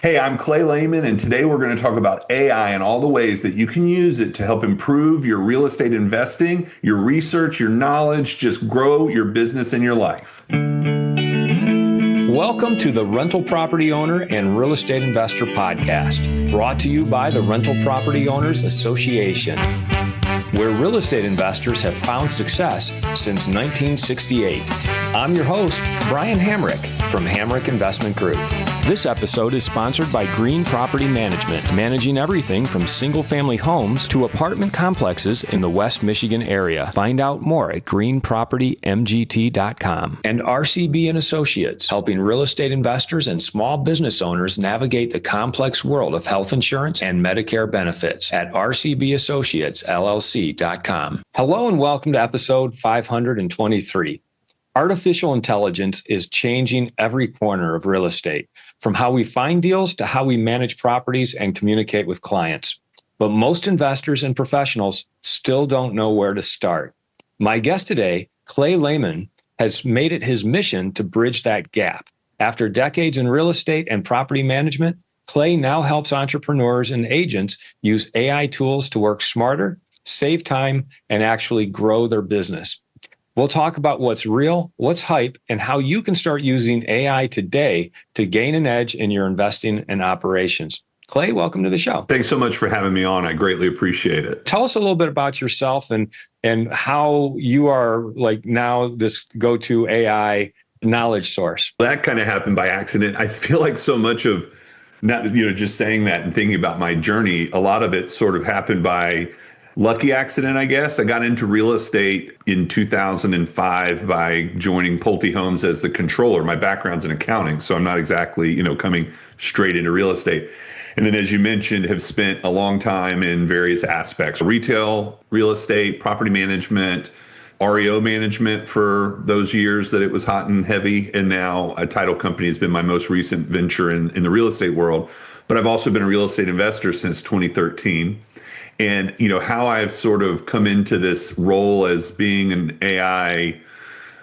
Hey, I'm Clay Lehman, and today we're going to talk about AI and all the ways that you can use it to help improve your real estate investing, your research, your knowledge, just grow your business and your life. Welcome to the Rental Property Owner and Real Estate Investor Podcast, brought to you by the Rental Property Owners Association, where real estate investors have found success since 1968. I'm your host, Brian Hamrick from Hamrick Investment Group. This episode is sponsored by Green Property Management, managing everything from single-family homes to apartment complexes in the West Michigan area. Find out more at greenpropertymgt.com. And RCB and Associates, helping real estate investors and small business owners navigate the complex world of health insurance and Medicare benefits at rcbassociatesllc.com. Hello and welcome to episode 523. Artificial intelligence is changing every corner of real estate, from how we find deals to how we manage properties and communicate with clients. But most investors and professionals still don't know where to start. My guest today, Clay Lehman, has made it his mission to bridge that gap. After decades in real estate and property management, Clay now helps entrepreneurs and agents use AI tools to work smarter, save time, and actually grow their business. We'll talk about what's real, what's hype, and how you can start using AI today to gain an edge in your investing and operations. Clay, welcome to the show. Thanks so much for having me on. I greatly appreciate it. Tell us a little bit about yourself and how you are like now this go-to AI knowledge source. That kind of happened by accident. I feel like so much of not, just saying that and thinking about my journey, a lot of it sort of happened by lucky accident, I guess. I got into real estate in 2005 by joining Pulte Homes as the controller. My background's in accounting, so I'm not exactly, coming straight into real estate. And then, as you mentioned, have spent a long time in various aspects: retail, real estate, property management, REO management for those years that it was hot and heavy. And now a title company has been my most recent venture in the real estate world. But I've also been a real estate investor since 2013. And, how I've sort of come into this role as being an AI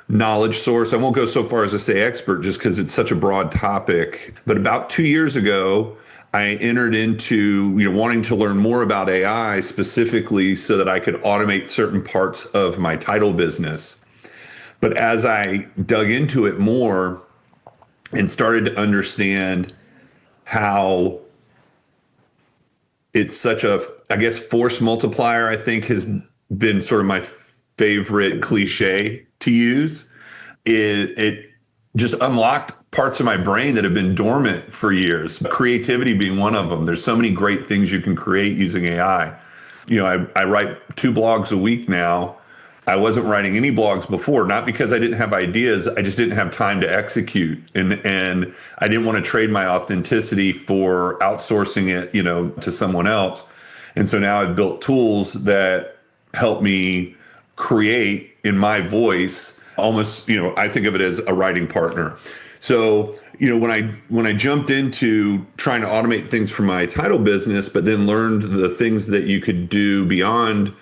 knowledge source. I won't go so far as to say expert just because it's such a broad topic. But about 2 years ago, I entered into, wanting to learn more about AI specifically so that I could automate certain parts of my title business. But as I dug into it more and started to understand how it's such a, force multiplier, I think has been sort of my favorite cliche to use. It just unlocked parts of my brain that have been dormant for years, creativity being one of them. There's so many great things you can create using AI. I write 2 blogs a week now. I wasn't writing any blogs before, not because I didn't have ideas, I just didn't have time to execute. And I didn't want to trade my authenticity for outsourcing it, to someone else. And so now I've built tools that help me create in my voice, almost, I think of it as a writing partner. So, when I jumped into trying to automate things for my title business, but then learned the things that you could do beyond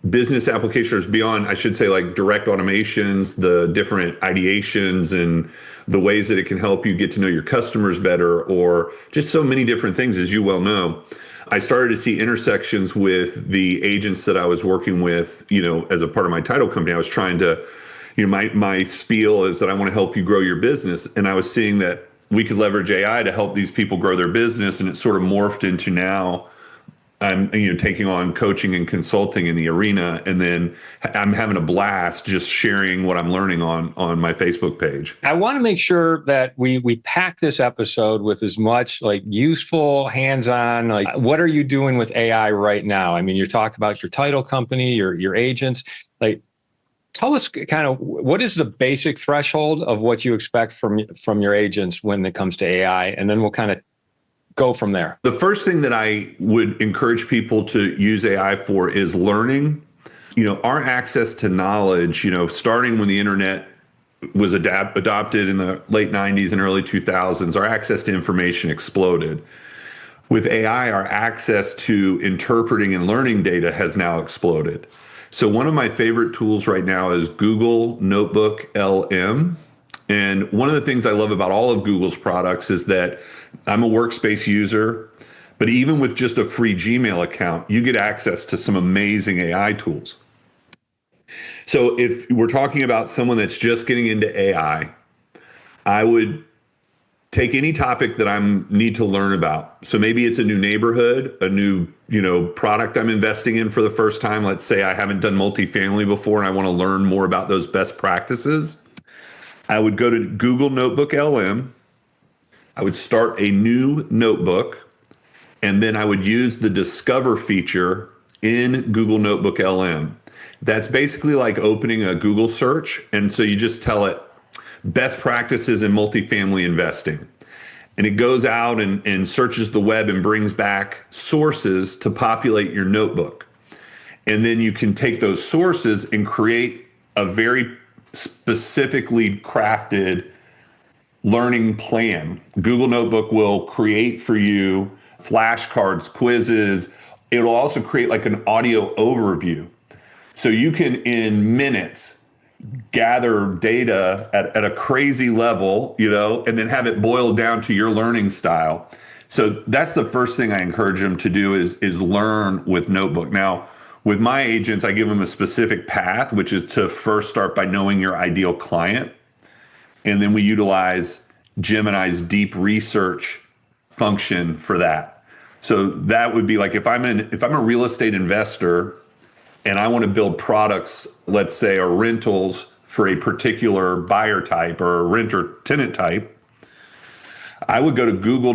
business applications, beyond, I should say, like direct automations, the different ideations and the ways that it can help you get to know your customers better, or just so many different things, as you well know. I started to see intersections with the agents that I was working with, as a part of my title company. I was trying to, my spiel is that I want to help you grow your business. And I was seeing that we could leverage AI to help these people grow their business. And it sort of morphed into now I'm taking on coaching and consulting in the arena, and then I'm having a blast just sharing what I'm learning on my Facebook page. I want to make sure that we pack this episode with as much like useful, hands-on, like what are you doing with AI right now? I mean, you talked about your title company, your agents. Like, tell us kind of what is the basic threshold of what you expect from your agents when it comes to AI, and then we'll kind of go from there. The first thing that I would encourage people to use AI for is learning. Our access to knowledge, starting when the internet was adopted in the late 90s and early 2000s, our access to information exploded. With AI, our access to interpreting and learning data has now exploded. So one of my favorite tools right now is Google Notebook LM. And one of the things I love about all of Google's products is that I'm a workspace user, but even with just a free Gmail account, you get access to some amazing AI tools. So if we're talking about someone that's just getting into AI, I would take any topic that I need to learn about. So maybe it's a new neighborhood, a new, product I'm investing in for the first time. Let's say I haven't done multifamily before and I want to learn more about those best practices. I would go to Google Notebook LM. I would start a new notebook, and then I would use the Discover feature in Google Notebook LM. That's basically like opening a Google search. And so you just tell it best practices in multifamily investing. And it goes out and searches the web and brings back sources to populate your notebook. And then you can take those sources and create a very specifically crafted learning plan. Google Notebook will create for you flashcards, quizzes. It'll also create like an audio overview. So you can, in minutes, gather data at a crazy level, and then have it boiled down to your learning style. So that's the first thing I encourage them to do is learn with Notebook. Now, with my agents, I give them a specific path, which is to first start by knowing your ideal client. And then we utilize Gemini's deep research function for that. So that would be like if I'm a real estate investor and I want to build products, let's say, or rentals for a particular buyer type or a renter tenant type, I would go to Google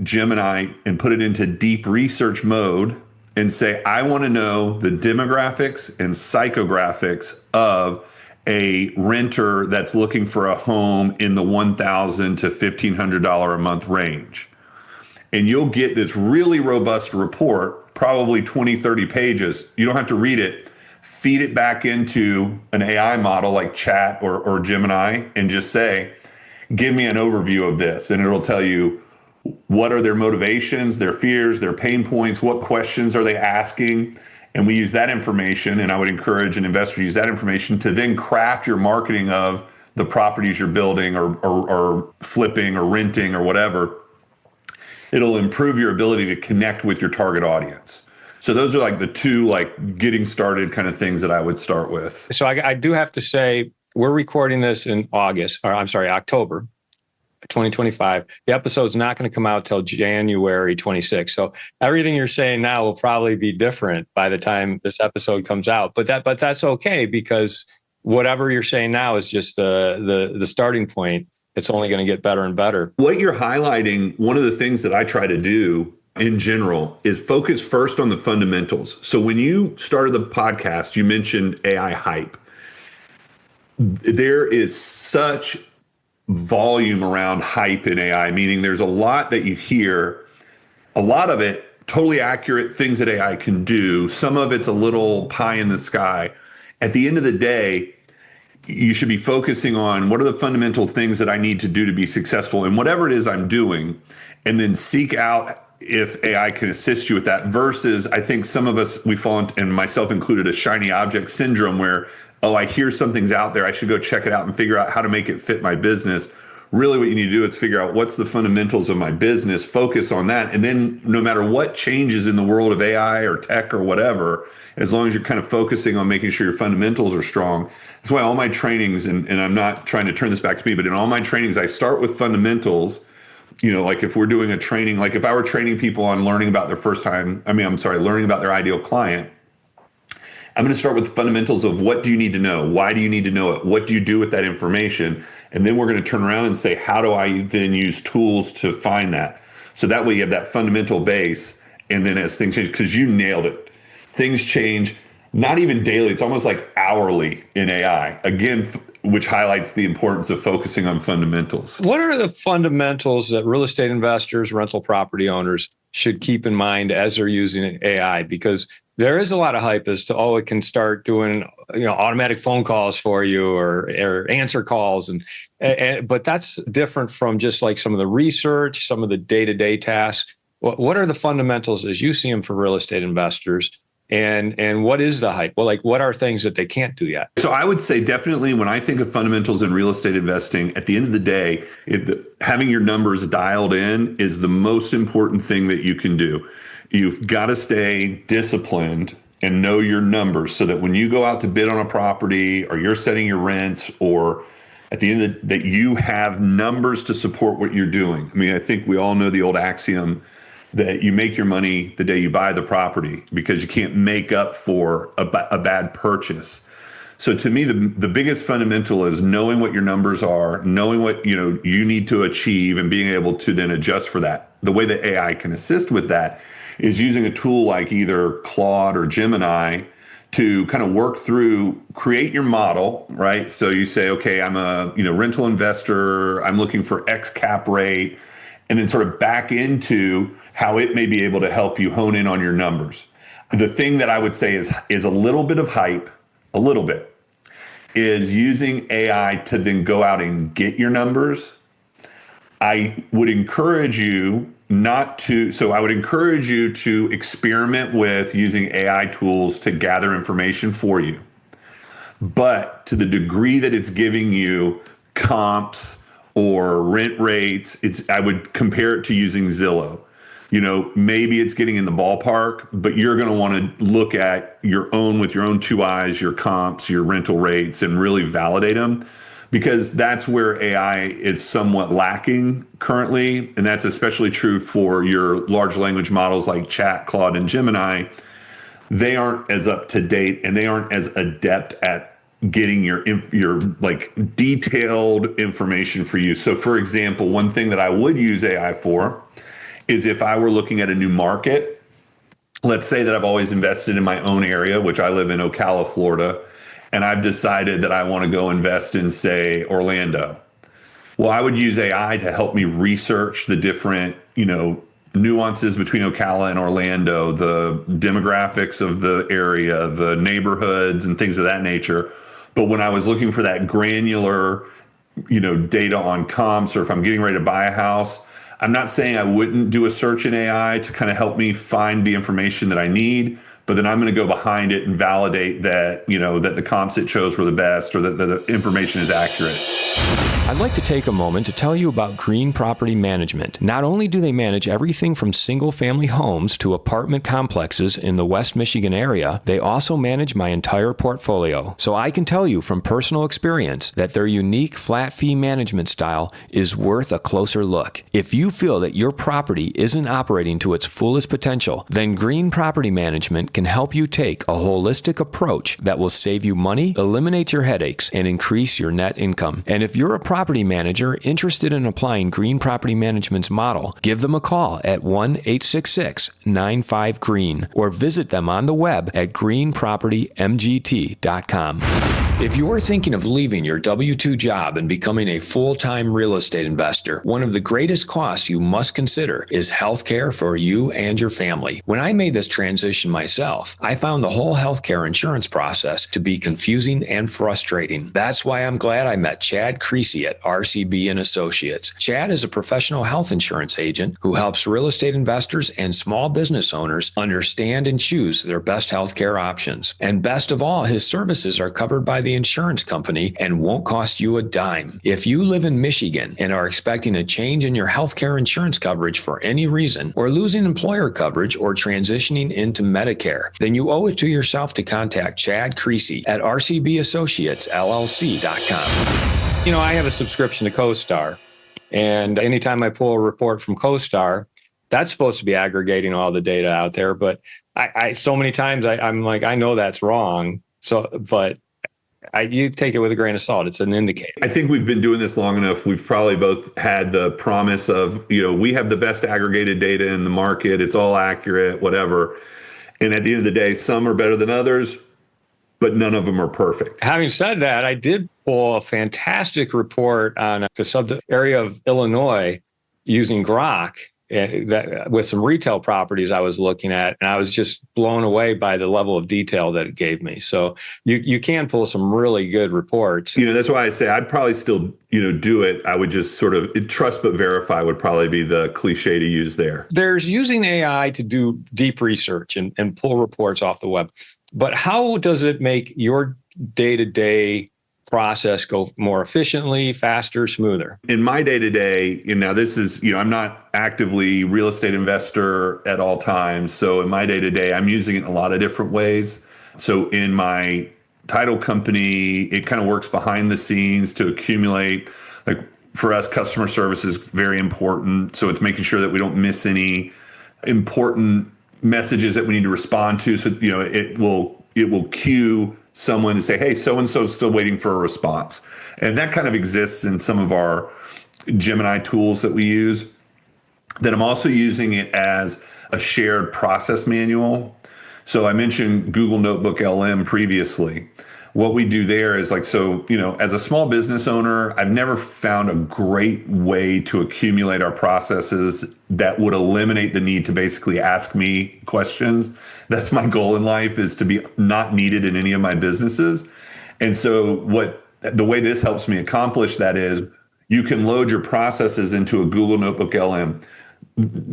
Gemini and put it into deep research mode and say, I want to know the demographics and psychographics of a renter that's looking for a home in the $1,000 to $1,500 a month range. And you'll get this really robust report, probably 20, 30 pages. You don't have to read it. Feed it back into an AI model like Chat or Gemini and just say, give me an overview of this. And it'll tell you what are their motivations, their fears, their pain points, what questions are they asking. And we use that information, and I would encourage an investor to use that information to then craft your marketing of the properties you're building or flipping or renting or whatever. It'll improve your ability to connect with your target audience. So those are like the two getting started kind of things that I would start with. So I do have to say, we're recording this in October 2025. The episode's not going to come out till January 26th. So everything you're saying now will probably be different by the time this episode comes out. But that's okay, because whatever you're saying now is just the starting point. It's only going to get better and better. What you're highlighting, one of the things that I try to do in general is focus first on the fundamentals. So when you started the podcast, you mentioned AI hype. There is such volume around hype in AI, meaning there's a lot that you hear, a lot of it totally accurate things that AI can do. Some of it's a little pie in the sky. At the end of the day, you should be focusing on what are the fundamental things that I need to do to be successful in whatever it is I'm doing, and then seek out if AI can assist you with that. Versus, I think some of us, we fall into, and myself included, a shiny object syndrome where, oh, I hear something's out there, I should go check it out and figure out how to make it fit my business. Really what you need to do is figure out what's the fundamentals of my business, focus on that. And then no matter what changes in the world of AI or tech or whatever, as long as you're kind of focusing on making sure your fundamentals are strong. That's why all my trainings, and I'm not trying to turn this back to me, but in all my trainings, I start with fundamentals. Like if we're doing a training, like if I were training people on learning about learning about their ideal client, I'm going to start with the fundamentals of what do you need to know? Why do you need to know it? What do you do with that information? And then we're going to turn around and say, how do I then use tools to find that? So that way you have that fundamental base. And then as things change, because you nailed it, things change, not even daily, it's almost like hourly in AI. Again, which highlights the importance of focusing on fundamentals. What are the fundamentals that real estate investors, rental property owners should keep in mind as they're using AI? Because there is a lot of hype as to, it can start doing, automatic phone calls for you or answer calls. But that's different from just like some of the research, some of the day-to-day tasks. What are the fundamentals as you see them for real estate investors And what is the hype? Well, like, what are things that they can't do yet? So I would say definitely when I think of fundamentals in real estate investing, at the end of the day, having your numbers dialed in is the most important thing that you can do. You've got to stay disciplined and know your numbers so that when you go out to bid on a property or you're setting your rents, or at the end of the day, you have numbers to support what you're doing. I mean, I think we all know the old axiom that you make your money the day you buy the property, because you can't make up for a bad purchase. So to me, the biggest fundamental is knowing what your numbers are, knowing what you need to achieve, and being able to then adjust for that. The way that AI can assist with that is using a tool like either Claude or Gemini to kind of work through, create your model, right? So you say, okay, I'm a rental investor, I'm looking for X cap rate, and then sort of back into how it may be able to help you hone in on your numbers. The thing that I would say is a little bit of hype, a little bit, is using AI to then go out and get your numbers. I would encourage you to experiment with using AI tools to gather information for you. But to the degree that it's giving you comps or rent rates, I would compare it to using Zillow. Maybe it's getting in the ballpark, but you're going to want to look at with your own two eyes, your comps, your rental rates, and really validate them, because that's where AI is somewhat lacking currently. And that's especially true for your large language models like Chat, Claude, and Gemini. They aren't as up to date and they aren't as adept at getting your like detailed information for you. So for example, one thing that I would use AI for is if I were looking at a new market, let's say that I've always invested in my own area, which I live in Ocala, Florida, and I've decided that I want to go invest in, say, Orlando. Well, I would use AI to help me research the different, nuances between Ocala and Orlando, the demographics of the area, the neighborhoods, and things of that nature. But when I was looking for that granular, data on comps, or if I'm getting ready to buy a house, I'm not saying I wouldn't do a search in AI to kind of help me find the information that I need, but then I'm going to go behind it and validate that, that the comps it chose were the best, or that the information is accurate. I'd like to take a moment to tell you about Green Property Management. Not only do they manage everything from single-family homes to apartment complexes in the West Michigan area, they also manage my entire portfolio. So I can tell you from personal experience that their unique flat fee management style is worth a closer look. If you feel that your property isn't operating to its fullest potential, then Green Property Management can help you take a holistic approach that will save you money, eliminate your headaches, and increase your net income. And if you're a property manager interested in applying Green Property Management's model, give them a call at 1-866-95-GREEN or visit them on the web at greenpropertymgt.com. If you're thinking of leaving your W-2 job and becoming a full-time real estate investor, one of the greatest costs you must consider is healthcare for you and your family. When I made this transition myself, I found the whole healthcare insurance process to be confusing and frustrating. That's why I'm glad I met Chad Creasy at RCB & Associates. Chad is a professional health insurance agent who helps real estate investors and small business owners understand and choose their best healthcare options. And best of all, his services are covered by the insurance company and won't cost you a dime. If you live in Michigan and are expecting a change in your healthcare insurance coverage for any reason, or losing employer coverage or transitioning into Medicare, then you owe it to yourself to contact Chad Creasy at rcbassociatesllc.com. I have a subscription to CoStar, and anytime I pull a report from CoStar, that's supposed to be aggregating all the data out there. But I so many times I'm like, I know that's wrong. You take it with a grain of salt. It's an indicator. I think we've been doing this long enough. We've probably both had the promise of, we have the best aggregated data in the market. It's all accurate, whatever. And at the end of the day, some are better than others, but none of them are perfect. Having said that, I did pull a fantastic report on the sub area of Illinois using Grok. that with some retail properties I was looking at, and I was just blown away by the level of detail that it gave me. So you can pull some really good reports. That's why I say I'd probably still, do it. I would just sort of trust but verify would probably be the cliche to use there. There's using AI to do deep research and pull reports off the web. But how does it make your day-to-day process go more efficiently, faster, smoother? In my day-to-day, this is, I'm not actively real estate investor at all times. So in my day-to-day, I'm using it in a lot of different ways. So in my title company, it kind of works behind the scenes to accumulate, like for us, customer service is very important. So it's making sure that we don't miss any important messages that we need to respond to. So, it will queue someone to say, hey, so-and-so is still waiting for a response. And that kind of exists in some of our Gemini tools that we use. That I'm also using it as a shared process manual. So I mentioned Google Notebook LM previously. What we do there is as a small business owner, I've never found a great way to accumulate our processes that would eliminate the need to basically ask me questions. That's my goal in life, is to be not needed in any of my businesses. And so the way this helps me accomplish that is you can load your processes into a Google Notebook LM.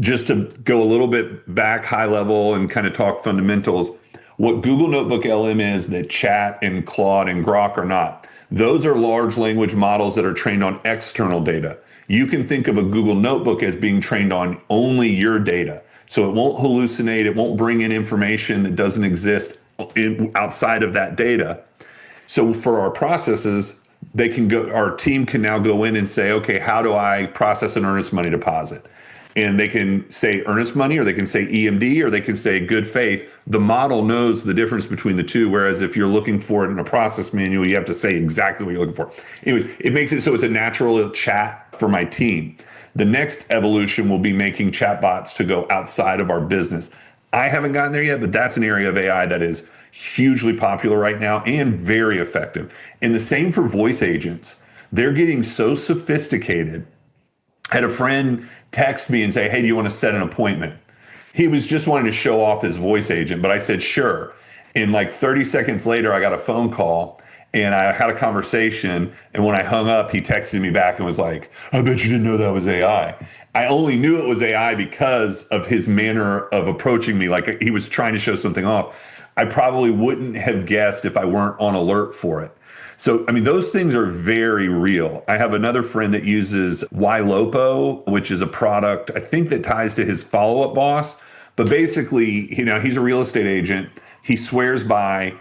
Just to go a little bit back high level and kind of talk fundamentals, what Google Notebook LM is that Chat and Claude and Grok are not. Those are large language models that are trained on external data. You can think of a Google Notebook as being trained on only your data. So it won't hallucinate, it won't bring in information that doesn't exist outside of that data. So for our processes, our team can now go in and say, okay, how do I process an earnest money deposit? And they can say earnest money, or they can say EMD, or they can say good faith. The model knows the difference between the two. Whereas if you're looking for it in a process manual, you have to say exactly what you're looking for. Anyways, it makes it so it's a natural chat for my team. The next evolution will be making chatbots to go outside of our business. I haven't gotten there yet, but that's an area of AI that is hugely popular right now and very effective. And the same for voice agents. They're getting so sophisticated. I had a friend text me and say, hey, do you want to set an appointment? He was just wanting to show off his voice agent, but I said, sure. And like 30 seconds later, I got a phone call and I had a conversation. And when I hung up, he texted me back and was like, I bet you didn't know that was AI. I only knew it was AI because of his manner of approaching me. Like he was trying to show something off. I probably wouldn't have guessed if I weren't on alert for it. So, those things are very real. I have another friend that uses YLopo, which is a product, I think, that ties to his follow-up boss. But basically, he's a real estate agent. He swears by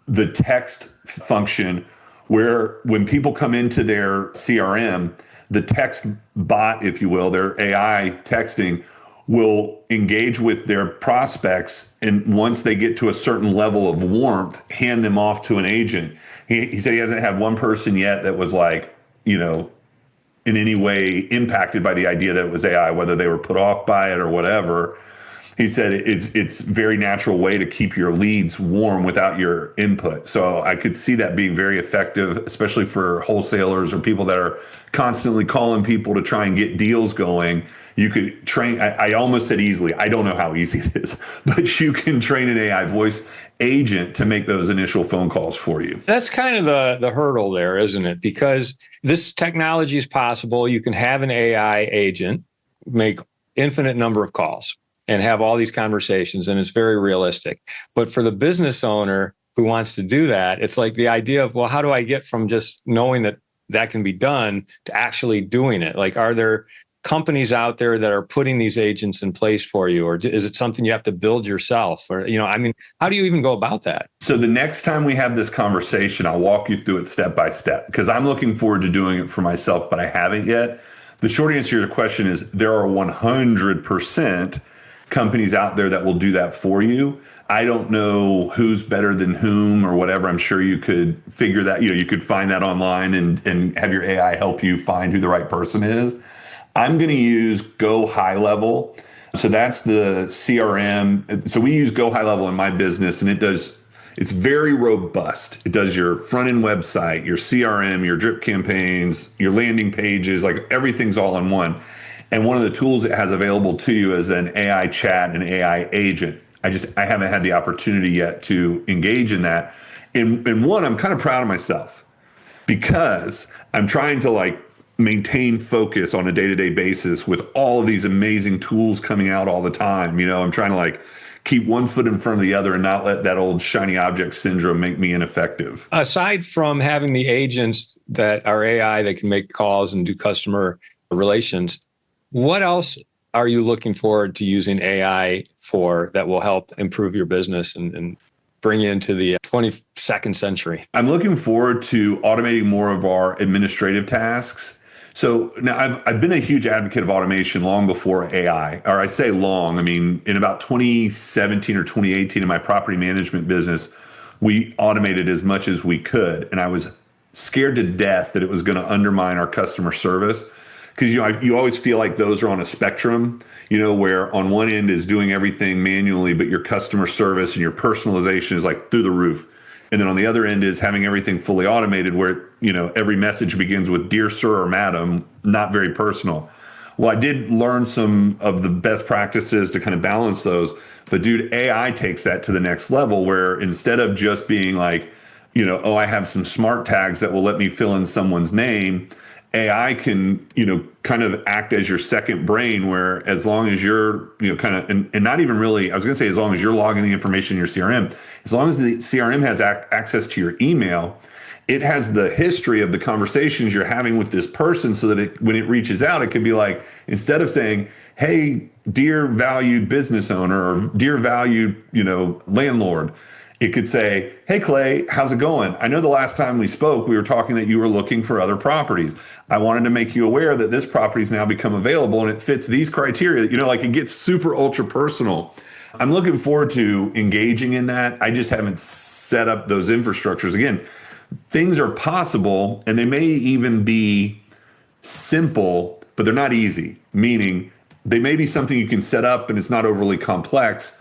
the text function where when people come into their CRM, the text bot, if you will, their AI texting, will engage with their prospects. And once they get to a certain level of warmth, hand them off to an agent. He said he hasn't had one person yet that was like, in any way impacted by the idea that it was AI, whether they were put off by it or whatever. He said it's a very natural way to keep your leads warm without your input. So I could see that being very effective, especially for wholesalers or people that are constantly calling people to try and get deals going. You could train, I almost said easily, I don't know how easy it is, but you can train an AI voice agent to make those initial phone calls for you. That's kind of the hurdle there, isn't it? Because this technology is possible. You can have an AI agent make infinite number of calls and have all these conversations, and it's very realistic. But for the business owner who wants to do that, it's like the idea of, well, how do I get from just knowing that can be done to actually doing it? Like, are there companies out there that are putting these agents in place for you, or is it something you have to build yourself? Or, how do you even go about that? So the next time we have this conversation, I'll walk you through it step by step, because I'm looking forward to doing it for myself, but I haven't yet. The short answer to your question is there are 100% companies out there that will do that for you. I don't know who's better than whom or whatever. I'm sure you could figure that, you could find that online and have your AI help you find who the right person is. I'm going to use Go High Level. So that's the CRM. So we use Go High Level in my business, and it's very robust. It does your front end website, your CRM, your drip campaigns, your landing pages, like everything's all in one. And one of the tools it has available to you is an AI chat and AI agent. I haven't had the opportunity yet to engage in that. In one, I'm kind of proud of myself because I'm trying to like maintain focus on a day-to-day basis with all of these amazing tools coming out all the time. I'm trying to like keep one foot in front of the other and not let that old shiny object syndrome make me ineffective. Aside from having the agents that are AI that can make calls and do customer relations, what else are you looking forward to using AI for that will help improve your business and bring you into the 22nd century? I'm looking forward to automating more of our administrative tasks. So now I've been a huge advocate of automation long before AI, or I say long, I mean, in about 2017 or 2018 in my property management business, we automated as much as we could. And I was scared to death that it was going to undermine our customer service. Because you always feel like those are on a spectrum, where on one end is doing everything manually, but your customer service and your personalization is like through the roof. And then on the other end is having everything fully automated where, every message begins with dear sir or madam, not very personal. Well, I did learn some of the best practices to kind of balance those. But dude, AI takes that to the next level where instead of just being like, I have some smart tags that will let me fill in someone's name, AI can, kind of act as your second brain where as long as you're, kind of, and not even really, I was going to say, as long as you're logging the information in your CRM, as long as the CRM has access to your email, it has the history of the conversations you're having with this person so that when it reaches out, it could be like, instead of saying, hey, dear valued business owner or dear valued, landlord, it could say, hey, Clay, how's it going? I know the last time we spoke, we were talking that you were looking for other properties. I wanted to make you aware that this property's now become available and it fits these criteria. Like it gets super ultra personal. I'm looking forward to engaging in that. I just haven't set up those infrastructures. Again, things are possible and they may even be simple, but they're not easy, meaning they may be something you can set up and it's not overly complex,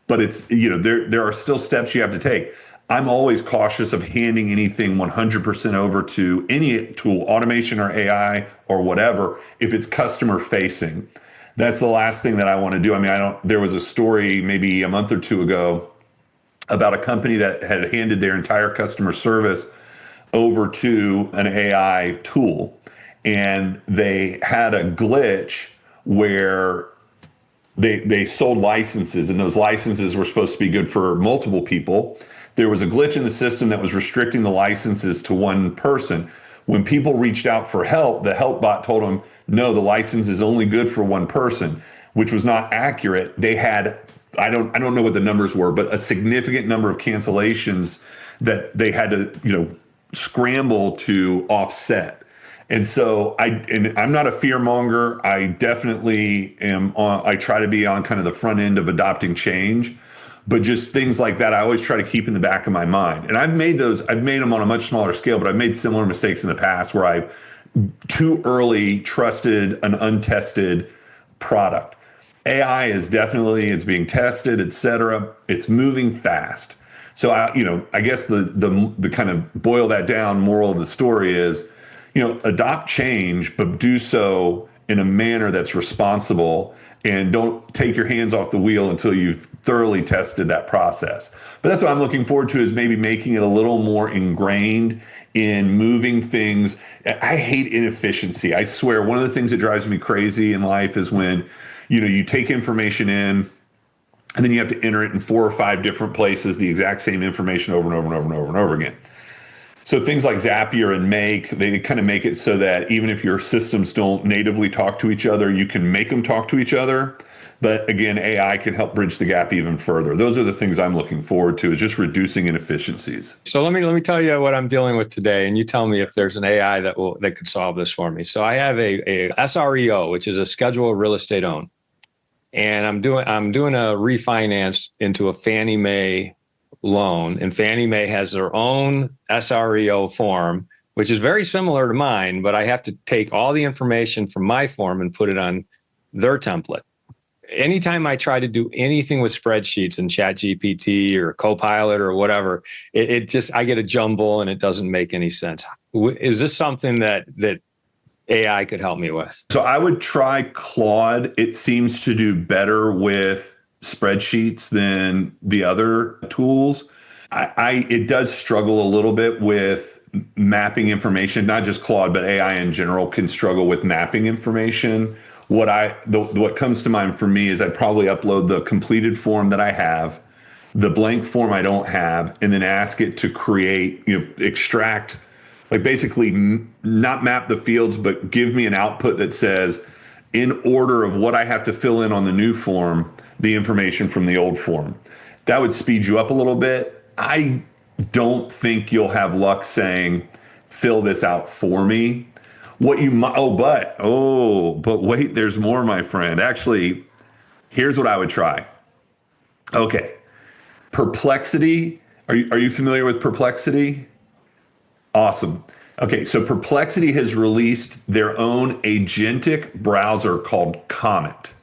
but it's, there are still steps you have to take. I'm always cautious of handing anything 100% over to any tool, automation or AI or whatever, if it's customer facing. That's the last thing that I want to do. I mean, there was a story maybe a month or two ago about a company that had handed their entire customer service over to an AI tool. And they had a glitch where they sold licenses, and those licenses were supposed to be good for multiple people. There was a glitch in the system that was restricting the licenses to one person. When people reached out for help, the help bot told them, no, the license is only good for one person, which was not accurate. They had, I don't know what the numbers were, but a significant number of cancellations that they had to, scramble to offset. And so I'm not a fear monger. I definitely am I try to be on kind of the front end of adopting change, but just things like that, I always try to keep in the back of my mind. And I've made them on a much smaller scale, but I've made similar mistakes in the past where I've too early trusted an untested product. AI is definitely, it's being tested, et cetera. It's moving fast. So I guess the kind of boil that down moral of the story is, adopt change, but do so in a manner that's responsible and don't take your hands off the wheel until you've thoroughly tested that process. But that's what I'm looking forward to, is maybe making it a little more ingrained in moving things. I hate inefficiency. I swear one of the things that drives me crazy in life is when, you take information in and then you have to enter it in 4 or 5 different places, the exact same information over and over and over and over and over again. So things like Zapier and Make, they kind of make it so that even if your systems don't natively talk to each other, you can make them talk to each other. But again, AI can help bridge the gap even further. Those are the things I'm looking forward to, is just reducing inefficiencies. So let me tell you what I'm dealing with today, and you tell me if there's an AI that could solve this for me. So I have a SREO, which is a schedule of real estate owned, and I'm doing a refinance into a Fannie Mae loan, and Fannie Mae has their own SREO form, which is very similar to mine, but I have to take all the information from my form and put it on their template. Anytime I try to do anything with spreadsheets and ChatGPT or Copilot or whatever, I get a jumble and it doesn't make any sense. Is this something that AI could help me with? So I would try Claude. It seems to do better with spreadsheets than the other tools. It does struggle a little bit with mapping information. Not just Claude, but AI in general can struggle with mapping information. What comes to mind for me is I'd probably upload the completed form that I have, the blank form I don't have, and then ask it to create, extract, like basically not map the fields, but give me an output that says, in order of what I have to fill in on the new form, the information from the old form. That would speed you up a little bit. I don't think you'll have luck saying, fill this out for me. What you might, but wait, there's more, my friend. Actually, here's what I would try. Okay. Perplexity. Are you familiar with Perplexity? Awesome. Okay, so Perplexity has released their own agentic browser called Comet.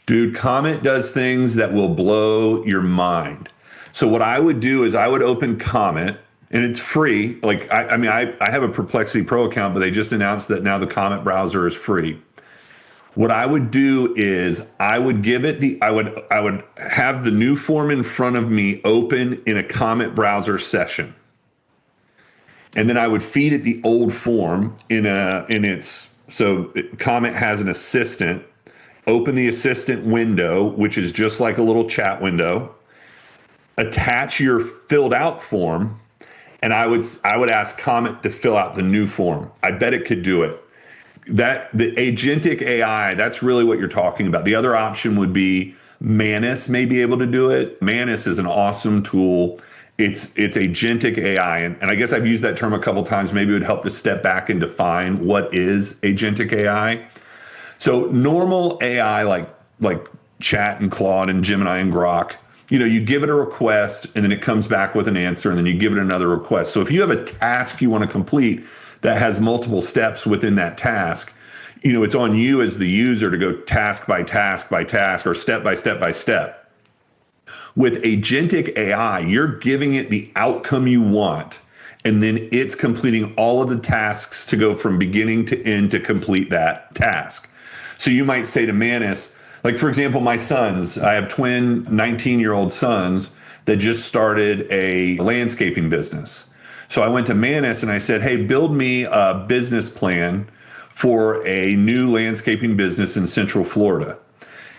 Dude, Comet does things that will blow your mind. So what I would do is I would open Comet, and it's free. Like, I have a Perplexity Pro account, but they just announced that now the Comet browser is free. What I would do is I would have the new form in front of me open in a Comet browser session. And then I would feed it the old form Comet has an assistant. Open the assistant window, which is just like a little chat window. Attach your filled out form, and I would ask Comet to fill out the new form. I bet it could do it. The agentic AI, that's really what you're talking about. The other option would be Manus may be able to do it. Manus is an awesome tool. It's agentic AI. And I guess I've used that term a couple times. Maybe it would help to step back and define what is agentic AI. So normal AI like Chat and Claude and Gemini and Grok, you give it a request and then it comes back with an answer, and then you give it another request. So if you have a task you want to complete that has multiple steps within that task, it's on you as the user to go task by task by task, or step by step by step. With agentic AI, you're giving it the outcome you want, and then it's completing all of the tasks to go from beginning to end to complete that task. So you might say to Manus, like, for example, my sons, I have twin 19-year-old sons that just started a landscaping business. So I went to Manus and I said, hey, build me a business plan for a new landscaping business in Central Florida.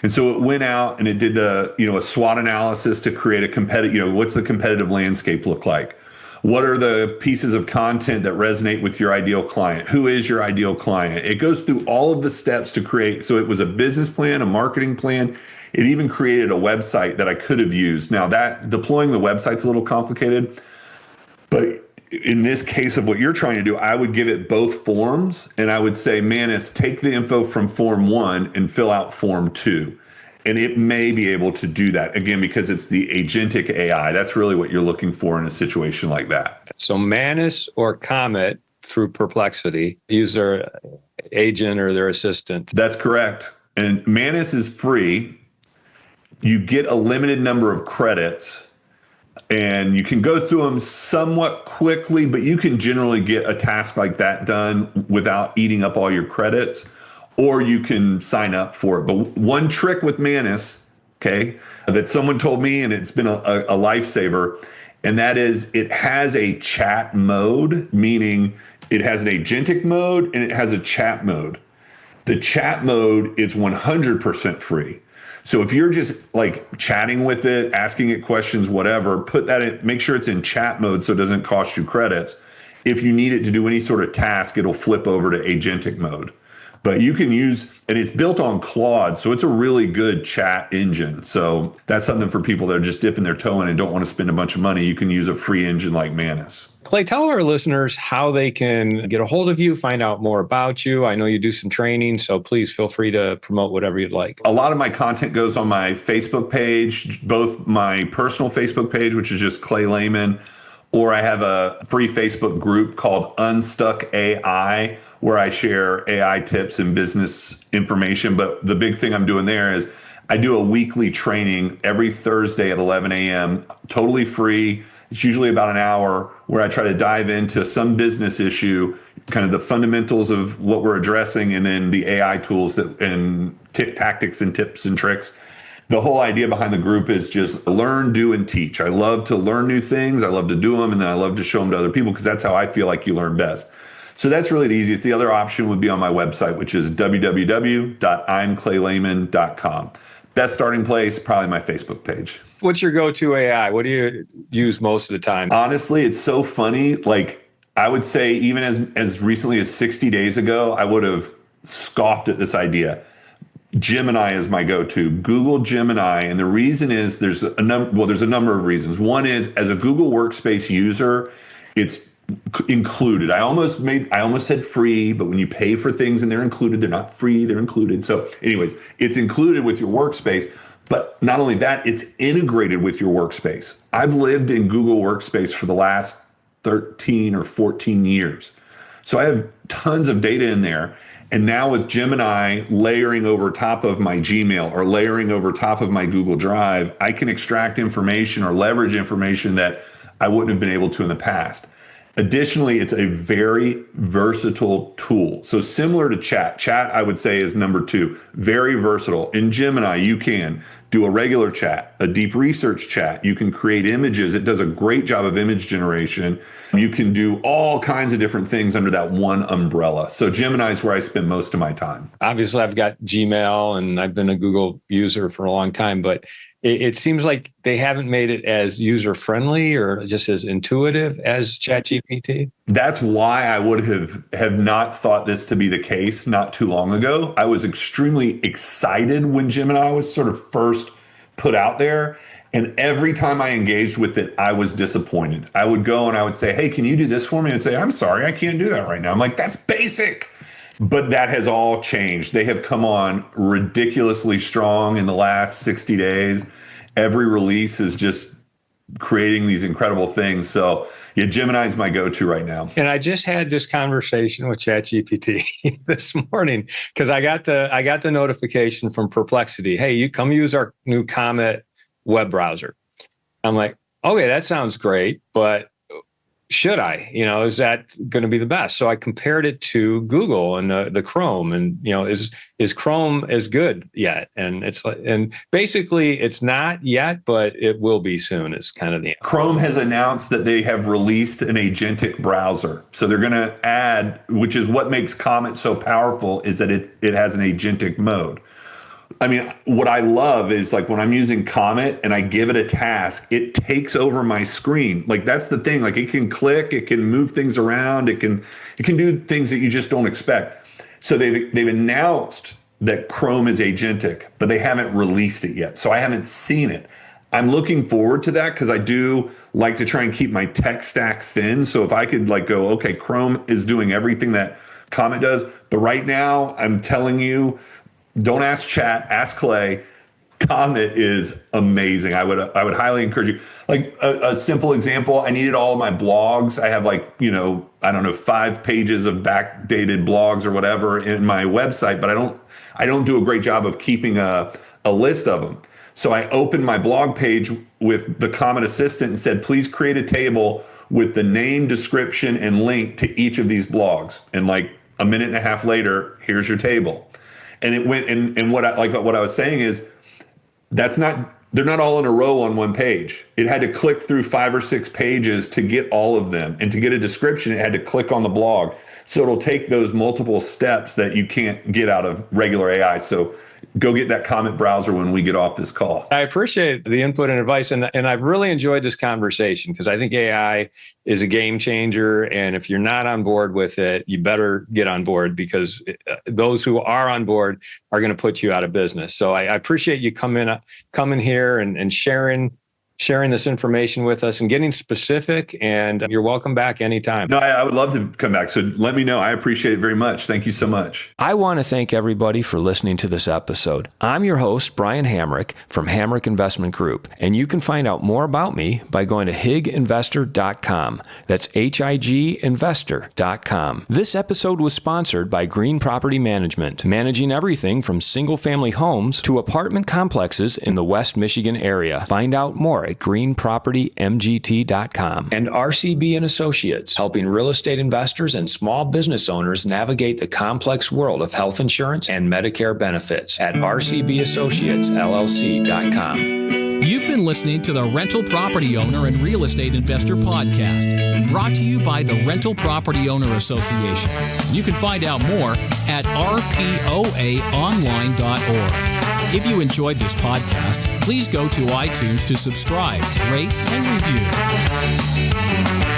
And so it went out and it did a SWOT analysis to create a competitive, what's the competitive landscape look like? What are the pieces of content that resonate with your ideal client? Who is your ideal client? It goes through all of the steps to create. So it was a business plan, a marketing plan. It even created a website that I could have used. Now, that deploying the website's a little complicated, but in this case of what you're trying to do, I would give it both forms, and I would say, Manus, take the info from form 1 and fill out form 2. And it may be able to do that, again, because it's the agentic AI. That's really what you're looking for in a situation like that. So Manus or Comet through Perplexity use their agent or their assistant. That's correct. And Manus is free. You get a limited number of credits, and you can go through them somewhat quickly, but you can generally get a task like that done without eating up all your credits, or you can sign up for it. But one trick with Manus, okay, that someone told me, and it's been a lifesaver, and that is it has a chat mode, meaning it has an agentic mode and it has a chat mode. The chat mode is 100% free. So if you're just like chatting with it, asking it questions, whatever, put that in, make sure it's in chat mode so it doesn't cost you credits. If you need it to do any sort of task, it'll flip over to agentic mode. But you can use, and it's built on Claude, so it's a really good chat engine. So that's something for people that are just dipping their toe in and don't want to spend a bunch of money. You can use a free engine like Manus. Clay, tell our listeners how they can get a hold of you, find out more about you. I know you do some training, so please feel free to promote whatever you'd like. A lot of my content goes on my Facebook page, both my personal Facebook page, which is just Clay Lehman, or I have a free Facebook group called Unstuck AI, where I share AI tips and business information. But the big thing I'm doing there is I do a weekly training every Thursday at 11 a.m., totally free. It's usually about an hour where I try to dive into some business issue, kind of the fundamentals of what we're addressing, and then the AI tools and tactics and tips and tricks. The whole idea behind the group is just learn, do, and teach. I love to learn new things. I love to do them, and then I love to show them to other people because that's how I feel like you learn best. So that's really the easiest. The other option would be on my website, which is www.imclaylehman.com. Best starting place, probably my Facebook page. What's your go-to AI? What do you use most of the time? Honestly, it's so funny. Like, I would say even as recently as 60 days ago, I would have scoffed at this idea. Gemini is my go-to. Google Gemini, and the reason is there's a number of reasons. One is, as a Google Workspace user, it's included. I almost said free, but when you pay for things and they're included, they're not free, they're included. So anyways, it's included with your workspace. But not only that, it's integrated with your workspace. I've lived in Google Workspace for the last 13 or 14 years. So I have tons of data in there. And now with Gemini layering over top of my Gmail or layering over top of my Google Drive, I can extract information or leverage information that I wouldn't have been able to in the past. Additionally, it's a very versatile tool. So similar to chat. Chat, I would say, is number 2. Very versatile. In Gemini, you can do a regular chat, a deep research chat. You can create images. It does a great job of image generation. You can do all kinds of different things under that one umbrella. So Gemini is where I spend most of my time. Obviously, I've got Gmail and I've been a Google user for a long time, but it seems like they haven't made it as user-friendly or just as intuitive as ChatGPT. That's why I would have not thought this to be the case not too long ago. I was extremely excited when Gemini was sort of first put out there. And every time I engaged with it, I was disappointed. I would go and I would say, hey, can you do this for me? And say, I'm sorry, I can't do that right now. I'm like, that's basic. But that has all changed. They have come on ridiculously strong in the last 60 days. Every release is just creating these incredible things. So yeah, Gemini is my go-to right now. And I just had this conversation with ChatGPT this morning because I got the notification from Perplexity. Hey, you come use our new Comet web browser. I'm like, okay, that sounds great, but should I? Is that going to be the best? So I compared it to Google and the Chrome, and is Chrome as good yet? And it's like, and basically it's not yet, but it will be soon. Is kind of the Chrome has announced that they have released an agentic browser. So they're going to add, which is what makes Comet so powerful, is that it has an agentic mode. I mean, what I love is like when I'm using Comet and I give it a task, it takes over my screen. Like that's the thing. Like it can click, it can move things around, it can do things that you just don't expect. So they've announced that Chrome is agentic, but they haven't released it yet. So I haven't seen it. I'm looking forward to that because I do like to try and keep my tech stack thin. So if I could like go, okay, Chrome is doing everything that Comet does, but right now I'm telling you, don't ask Chat, ask Clay. Comet is amazing. I would highly encourage you. Like a simple example, I needed all of my blogs. I have 5 pages of backdated blogs or whatever in my website, but I don't do a great job of keeping a list of them. So I opened my blog page with the Comet Assistant and said, please create a table with the name, description, and link to each of these blogs. And like a minute and a half later, here's your table. And it went, and what I was saying is, they're not all in a row on one page. It had to click through 5 or 6 pages to get all of them. And to get a description, it had to click on the blog. So it'll take those multiple steps that you can't get out of regular AI. So go get that Comet browser when we get off this call. I appreciate the input and advice. And I've really enjoyed this conversation because I think AI is a game changer. And if you're not on board with it, you better get on board because those who are on board are going to put you out of business. So I appreciate you coming here and sharing this information with us and getting specific, and you're welcome back anytime. No, I would love to come back. So let me know. I appreciate it very much. Thank you so much. I want to thank everybody for listening to this episode. I'm your host, Brian Hamrick from Hamrick Investment Group, and you can find out more about me by going to higinvestor.com. That's higinvestor.com. This episode was sponsored by Green Property Management, managing everything from single-family homes to apartment complexes in the West Michigan area. Find out more at at greenpropertymgt.com. And RCB and Associates, helping real estate investors and small business owners navigate the complex world of health insurance and Medicare benefits at rcbassociatesllc.com. You've been listening to the Rental Property Owner and Real Estate Investor Podcast, brought to you by the Rental Property Owner Association. You can find out more at rpoaonline.org. If you enjoyed this podcast, please go to iTunes to subscribe, rate, and review.